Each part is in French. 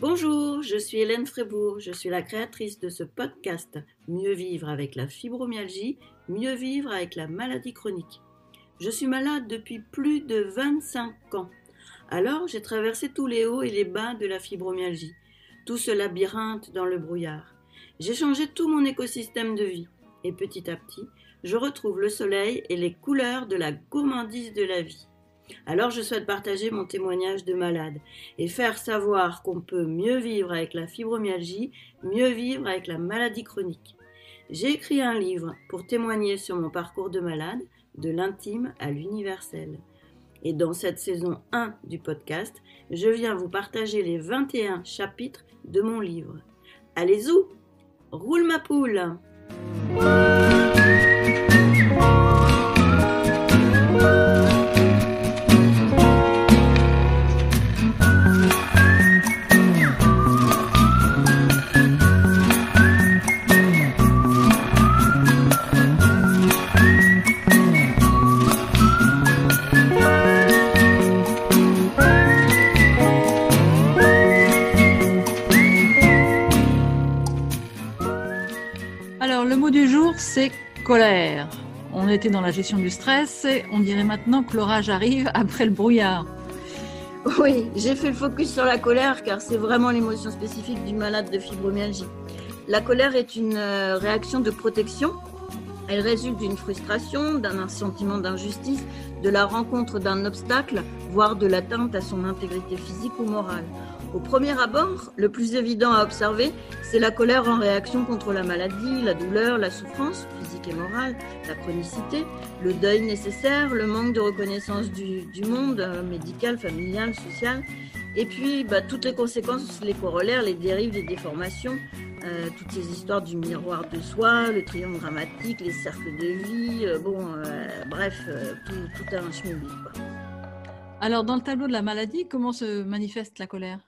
Bonjour, je suis Hélène Frébourg, je suis la créatrice de ce podcast Mieux vivre avec la fibromyalgie, mieux vivre avec la maladie chronique. Je suis malade depuis plus de 25 ans. Alors j'ai traversé tous les hauts et les bas de la fibromyalgie, tout ce labyrinthe dans le brouillard. J'ai changé tout mon écosystème de vie et petit à petit, je retrouve le soleil et les couleurs de la gourmandise de la vie. Alors je souhaite partager mon témoignage de malade et faire savoir qu'on peut mieux vivre avec la fibromyalgie, mieux vivre avec la maladie chronique. J'ai écrit un livre pour témoigner sur mon parcours de malade, de l'intime à l'universel. Et dans cette saison 1 du podcast, je viens vous partager les 21 chapitres de mon livre. Allez zou, roule ma poule! Alors, le mot du jour, c'est colère. On était dans la gestion du stress et on dirait maintenant que l'orage arrive après le brouillard. Oui, j'ai fait le focus sur la colère car c'est vraiment l'émotion spécifique du malade de fibromyalgie. La colère est une réaction de protection. Elle résulte d'une frustration, d'un sentiment d'injustice, de la rencontre d'un obstacle, voire de l'atteinte à son intégrité physique ou morale. Au premier abord, le plus évident à observer, c'est la colère en réaction contre la maladie, la douleur, la souffrance physique et morale, la chronicité, le deuil nécessaire, le manque de reconnaissance du monde médical, familial, social, et puis toutes les conséquences, les corollaires, les dérives, les déformations, toutes ces histoires du miroir de soi, le triangle dramatique, les cercles de vie, tout un schmilblick, quoi. Alors, dans le tableau de la maladie, comment se manifeste la colère ?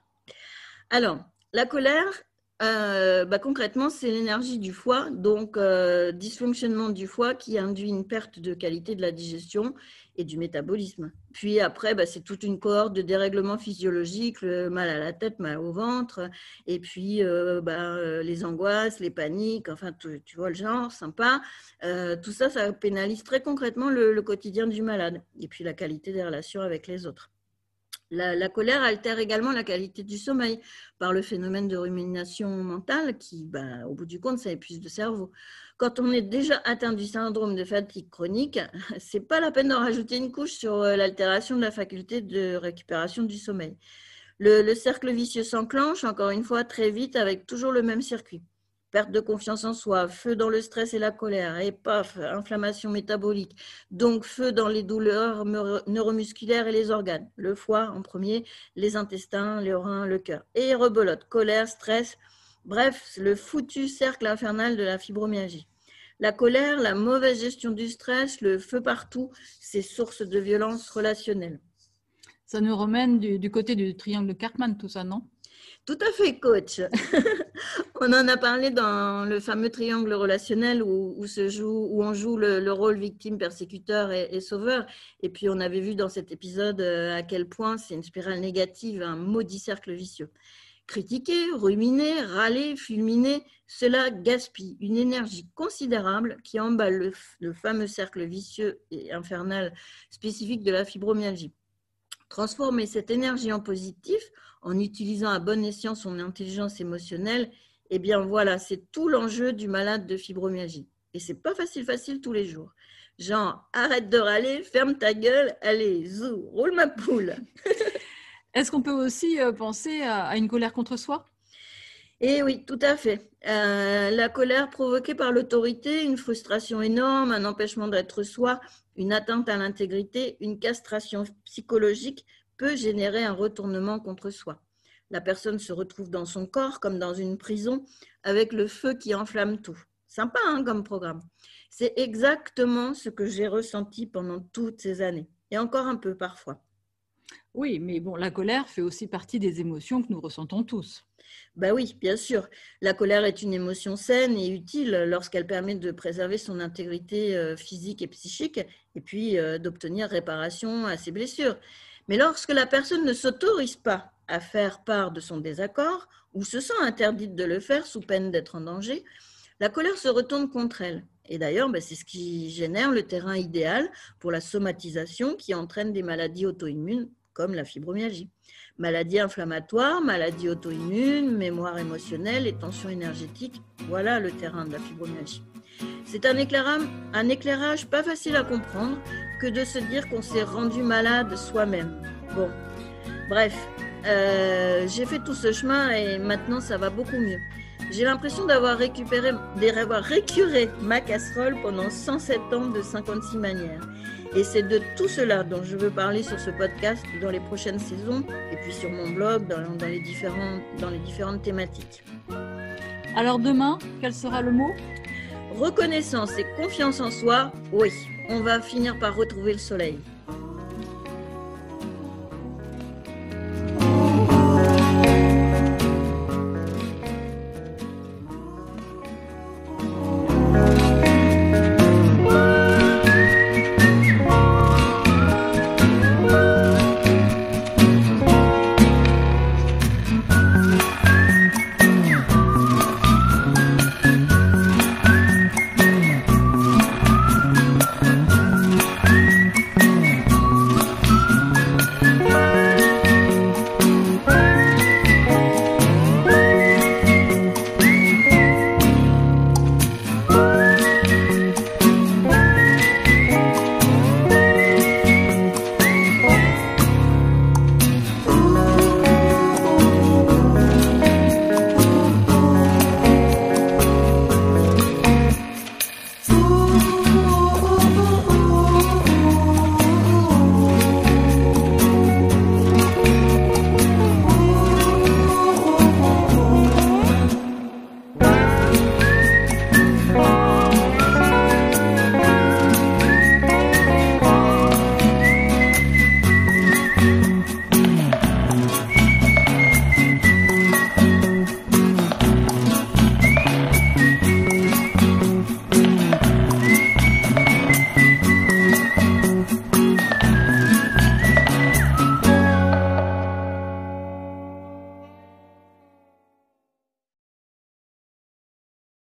Alors, la colère, concrètement, c'est l'énergie du foie, donc dysfonctionnement du foie qui induit une perte de qualité de la digestion et du métabolisme. Puis après, c'est toute une cohorte de dérèglements physiologiques, le mal à la tête, mal au ventre, et puis les angoisses, les paniques, enfin, tu vois le genre, sympa. Tout ça, ça pénalise très concrètement le quotidien du malade, et puis la qualité des relations avec les autres. La colère altère également la qualité du sommeil par le phénomène de rumination mentale qui, au bout du compte, ça épuise le cerveau. Quand on est déjà atteint du syndrome de fatigue chronique, c'est pas la peine d'en rajouter une couche sur l'altération de la faculté de récupération du sommeil. Le cercle vicieux s'enclenche, encore une fois, très vite avec toujours le même circuit. Perte de confiance en soi, feu dans le stress et la colère, et paf, inflammation métabolique. Donc, feu dans les douleurs neuromusculaires et les organes. Le foie en premier, les intestins, les reins, le cœur. Et rebelote, colère, stress. Bref, le foutu cercle infernal de la fibromyalgie. La colère, la mauvaise gestion du stress, le feu partout, c'est source de violence relationnelle. Ça nous ramène du côté du triangle de Karpman, tout ça, non ? Tout à fait, coach. On en a parlé dans le fameux triangle relationnel où on joue le rôle victime, persécuteur et sauveur. Et puis, on avait vu dans cet épisode à quel point c'est une spirale négative, un maudit cercle vicieux. Critiquer, ruminer, râler, fulminer, cela gaspille une énergie considérable qui emballe le fameux cercle vicieux et infernal spécifique de la fibromyalgie. Transformer cette énergie en positif en utilisant à bon escient son intelligence émotionnelle, eh bien voilà, c'est tout l'enjeu du malade de fibromyalgie. Et c'est pas facile tous les jours. Genre, arrête de râler, ferme ta gueule, allez, zou, roule ma poule. Est-ce qu'on peut aussi penser à une colère contre soi ? Eh oui, tout à fait. La colère provoquée par l'autorité, une frustration énorme, un empêchement d'être soi, une atteinte à l'intégrité, une castration psychologique peut générer un retournement contre soi. La personne se retrouve dans son corps comme dans une prison avec le feu qui enflamme tout. Sympa comme programme. C'est exactement ce que j'ai ressenti pendant toutes ces années et encore un peu parfois. Oui, mais bon, la colère fait aussi partie des émotions que nous ressentons tous. Oui, bien sûr. La colère est une émotion saine et utile lorsqu'elle permet de préserver son intégrité physique et psychique et puis d'obtenir réparation à ses blessures. Mais lorsque la personne ne s'autorise pas à faire part de son désaccord ou se sent interdite de le faire sous peine d'être en danger, la colère se retourne contre elle. Et d'ailleurs, c'est ce qui génère le terrain idéal pour la somatisation qui entraîne des maladies auto-immunes comme la fibromyalgie. Maladies inflammatoires, maladies auto-immunes, mémoire émotionnelle et tension énergétique, voilà le terrain de la fibromyalgie. C'est un éclairage pas facile à comprendre que de se dire qu'on s'est rendu malade soi-même. Bon, bref, j'ai fait tout ce chemin et maintenant ça va beaucoup mieux. J'ai l'impression d'avoir récuré ma casserole pendant 107 ans de 56 manières. Et c'est de tout cela dont je veux parler sur ce podcast dans les prochaines saisons et puis sur mon blog dans les différentes thématiques. Alors demain, quel sera le mot ? Reconnaissance et confiance en soi, oui, on va finir par retrouver le soleil.